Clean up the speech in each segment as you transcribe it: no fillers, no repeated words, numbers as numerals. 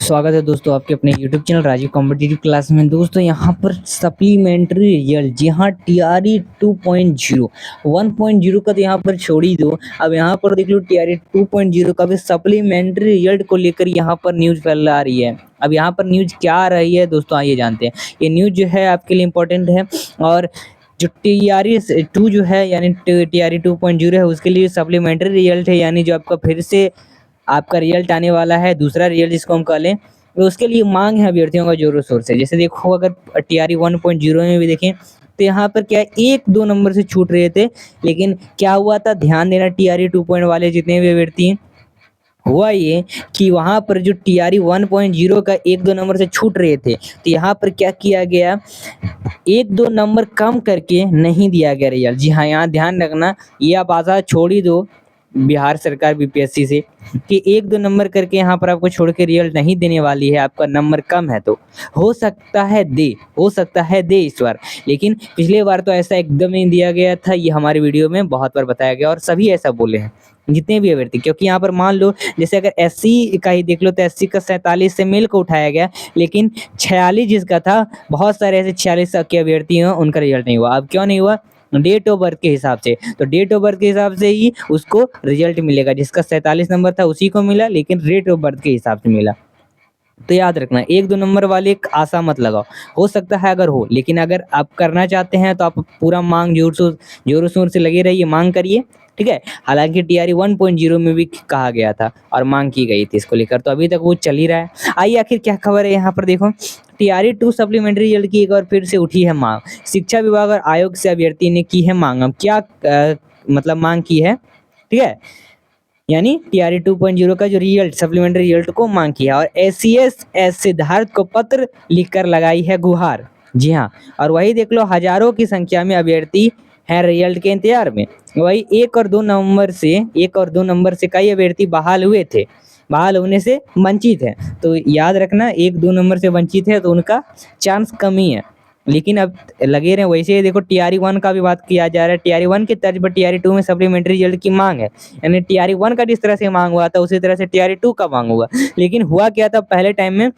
स्वागत है दोस्तों आपके अपने YouTube channel Rajiv competitive class में। दोस्तों यहाँ पर सप्लीमेंट्री रिजल्ट, जी हाँ, TRE 2.0 1.0 का तो यहाँ पर छोड़ ही दो। अब यहाँ पर देख लो TRE 2.0 का भी सप्लीमेंट्री रिजल्ट को लेकर यहाँ पर न्यूज़ फैल आ रही है। अब यहाँ पर न्यूज़ क्या आ रही है दोस्तों, आइए जानते हैं। ये न्यूज़ जो है आपके लिए इम्पोर्टेंट है, और जो TRE 2 जो है यानी TRE 2.0 है उसके लिए सप्लीमेंट्री रिजल्ट है, यानी जो आपका फिर से आपका रिजल्ट आने वाला है, दूसरा रिजल्ट जिसको हम कह लें, तो उसके लिए मांग है अभ्यर्थियों का जोरों शोर से। जैसे देखो, अगर TRE 1.0 में भी देखें तो यहाँ पर क्या 1-2 नंबर से छूट रहे थे, लेकिन क्या हुआ था, ध्यान देना, TRE 2 वाले जितने भी अभ्यर्थी हैं, हुआ ये कि वहाँ पर जो TRE 1.0 का 1-2 नंबर से छूट रहे थे, तो यहाँ पर क्या किया गया, 1-2 नंबर कम करके नहीं दिया गया रिजल्ट। जी हाँ, यहाँ ध्यान रखना, ये आप आशा छोड़ ही दो बिहार सरकार BPSC से कि 1-2 नंबर करके यहाँ पर आपको छोड़ के रिजल्ट नहीं देने वाली है। आपका नंबर कम है तो हो सकता है दे इस बार, लेकिन पिछले बार तो ऐसा एकदम नहीं दिया गया था। ये हमारे वीडियो में बहुत बार बताया गया और सभी ऐसा बोले हैं, जितने भी अभ्यर्थी। क्योंकि यहाँ पर मान लो, जैसे अगर SC का ही देख लो तो SC का 47 से मिल को उठाया गया, लेकिन 46 जिसका था, बहुत सारे ऐसे 46 के अभ्यर्थी हैं उनका रिजल्ट नहीं हुआ। अब क्यों नहीं हुआ? डेट ऑफ बर्थ के हिसाब से। तो डेट ऑफ बर्थ के हिसाब से ही उसको रिजल्ट मिलेगा। जिसका 47 नंबर था उसी को मिला, लेकिन डेट ऑफ बर्थ के हिसाब से मिला। तो याद रखना, 1-2 नंबर वाले एक आशा मत लगाओ। हो सकता है अगर हो, लेकिन अगर आप करना चाहते हैं तो आप पूरा मांग जोरों शोर से लगे रहिए, मांग करिए, ठीक है। हालांकि TRE 1.0 में भी कहा गया था और मांग की गई थी इसको लेकर, तो अभी तक वो चल ही रहा है। आइए आखिर क्या खबर है, यहाँ पर देखो, TRE 2 सप्लीमेंट्री रिजल्ट की एक बार फिर से उठी है मांग। शिक्षा विभाग और आयोग से अभ्यर्थी ने की है मांग। अब क्या मतलब मांग की है, ठीक है, यानी TRE 2.0 का जो रिजल्ट, सप्लीमेंट्री रिजल्ट को मांग किया, और SCS सिद्धार्थ को पत्र लिखकर लगाई है गुहार। जी हाँ, और वही देख लो, हजारों की संख्या में अभ्यर्थी हैं रिजल्ट के इंतजार में। वही 1 और 2 नंबर से कई अभ्यर्थी बहाल हुए थे, बहाल होने से वंचित है। तो याद रखना, 1-2 नंबर से वंचित है तो उनका चांस कम ही है, लेकिन अब लगे रहे। वैसे देखो, TRE 1 का भी बात किया जा रहा है। TRE 1 के तर्ज पर TRE 2 में सप्लीमेंट्री रिजल्ट की मांग है, यानी TRE 1 का जिस तरह से मांग हुआ था उसी तरह से TRE 2 का मांग हुआ। लेकिन हुआ क्या था, पहले टाइम में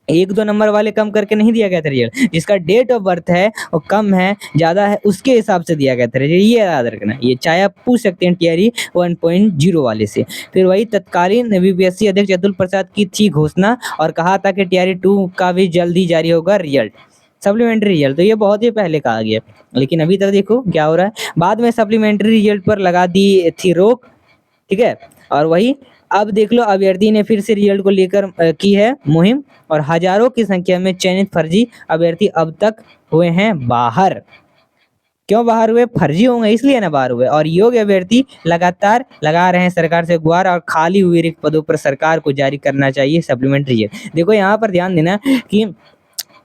1-2 नंबर वाले कम करके नहीं दिया गया था रिजल्ट, जिसका डेट ऑफ बर्थ है वो कम है ज़्यादा है उसके हिसाब से दिया गया था रिजल्ट। ये याद रखना, ये चाहे आप पूछ सकते हैं TRE 1.0 वाले से। फिर वही तत्कालीन BPSC अध्यक्ष अतुल प्रसाद की थी घोषणा, और कहा था कि TRE 2 का भी जल्द ही जारी होगा रिजल्ट, सप्लीमेंट्री रिजल्ट। तो ये बहुत ही पहले कहा गया, लेकिन अभी तक देखो क्या हो रहा है। बाद में सप्लीमेंट्री रिजल्ट पर लगा दी थी रोक, ठीक है। और वही अब देख लो, अभ्यर्थी ने फिर से रिजल्ट को लेकर की है मुहिम, और हजारों की संख्या में चयनित फर्जी अभ्यर्थी अब तक हुए हैं बाहर। क्यों बाहर हुए? फर्जी होंगे इसलिए ना बाहर हुए। और योग्य अभ्यर्थी लगातार लगा रहे हैं सरकार से गुहार, और खाली हुए रिक्त पदों पर सरकार को जारी करना चाहिए सप्लीमेंट्री रिजल्ट। देखो यहाँ पर ध्यान देना कि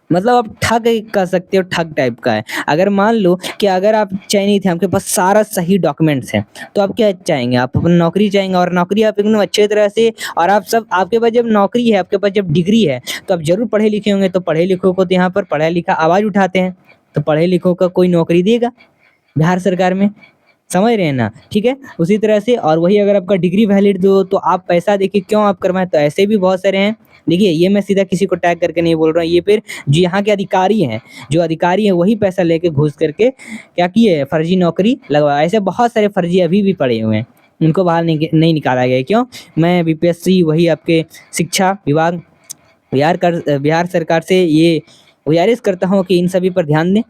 मतलब आप ठग कर सकते हो, ठग टाइप का है। अगर मान लो कि अगर आप चयनित हैं, आपके पास सारा सही डॉक्यूमेंट्स हैं, तो आप क्या चाहेंगे? आप अपनी नौकरी चाहेंगे, और नौकरी आप एकदम अच्छे तरह से, और आप सब, आपके पास जब नौकरी है, आपके पास जब डिग्री है, तो आप जरूर पढ़े लिखे होंगे। तो पढ़े लिखों को तो यहाँ पर पढ़ा लिखा आवाज उठाते हैं, तो पढ़े लिखों का कोई नौकरी देगा बिहार सरकार में, समझ रहे हैं ना, ठीक है। उसी तरह से, और वही अगर आपका डिग्री वैलिड दो तो आप पैसा देखिए क्यों आप करवाएं, तो ऐसे भी बहुत सारे हैं। देखिए, ये मैं सीधा किसी को टैग करके नहीं बोल रहा हूँ, ये फिर जो यहाँ के अधिकारी हैं, जो अधिकारी हैं वही पैसा लेके घूस करके क्या किए, फर्जी नौकरी लगवाया। ऐसे बहुत सारे फर्जी अभी भी पड़े हुए हैं, उनको बाहर नहीं निकाला गया। क्यों? मैं BPSC वही आपके शिक्षा विभाग बिहार सरकार से ये गुजारिश करता हूँ कि इन सभी पर ध्यान दें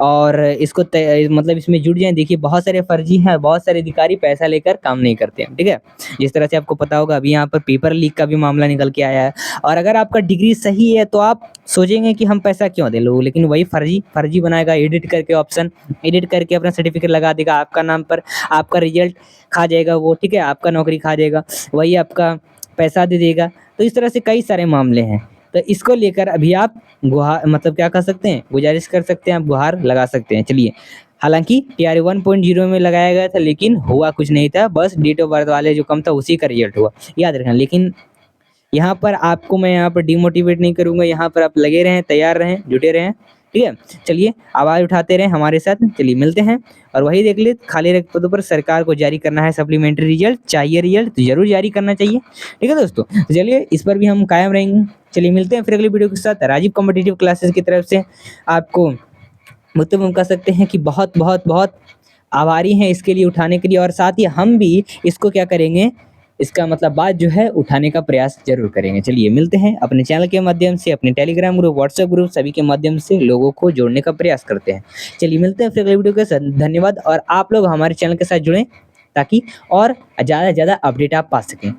और इसको मतलब इसमें जुड़ जाएं। देखिए, बहुत सारे फर्जी हैं, बहुत सारे अधिकारी पैसा लेकर काम नहीं करते हैं, ठीक है। जिस तरह से आपको पता होगा, अभी यहाँ पर पेपर लीक का भी मामला निकल के आया है। और अगर आपका डिग्री सही है तो आप सोचेंगे कि हम पैसा क्यों दे लो, लेकिन वही फर्जी बनाएगा, एडिट करके ऑप्शन एडिट करके अपना सर्टिफिकेट लगा देगा आपका नाम पर, आपका रिजल्ट खा जाएगा वो, ठीक है, आपका नौकरी खा जाएगा, वही आपका पैसा दे देगा। तो इस तरह से कई सारे मामले हैं। तो इसको लेकर अभी आप गुहार, मतलब क्या कर सकते हैं, गुजारिश कर सकते हैं, आप गुहार लगा सकते हैं। चलिए, हालांकि TRE 1.0 में लगाया गया था, लेकिन हुआ कुछ नहीं था, बस डेट ऑफ बर्थ वाले जो कम था उसी का रिजल्ट हुआ, याद रखना। लेकिन यहाँ पर आपको मैं यहाँ पर डिमोटिवेट नहीं करूँगा, यहाँ पर आप लगे रहें, तैयार रहें, जुटे रहें, ठीक है। चलिए आवाज़ उठाते रहें हमारे साथ, चलिए मिलते हैं। और वही देख ले, खाली रिक्त पदों पर सरकार को जारी करना है सप्लीमेंट्री रिजल्ट, चाहिए रिजल्ट तो जरूर जारी करना चाहिए, ठीक है दोस्तों। तो चलिए इस पर भी हम कायम रहेंगे। चलिए मिलते हैं फिर अगली वीडियो के साथ। राजीव कॉम्पिटिटिव क्लासेस की तरफ से आपको मतलब हम कह सकते हैं कि बहुत बहुत बहुत आभारी हैं इसके लिए, उठाने के लिए, और साथ ही हम भी इसको क्या करेंगे, इसका मतलब बात जो है उठाने का प्रयास जरूर करेंगे। चलिए मिलते हैं, अपने चैनल के माध्यम से, अपने टेलीग्राम ग्रुप, व्हाट्सएप ग्रुप सभी के माध्यम से लोगों को जोड़ने का प्रयास करते हैं। चलिए मिलते हैं फिर अगले वीडियो के साथ। धन्यवाद। और आप लोग हमारे चैनल के साथ जुड़ें ताकि और ज़्यादा से ज़्यादा अपडेट आप पा सकें।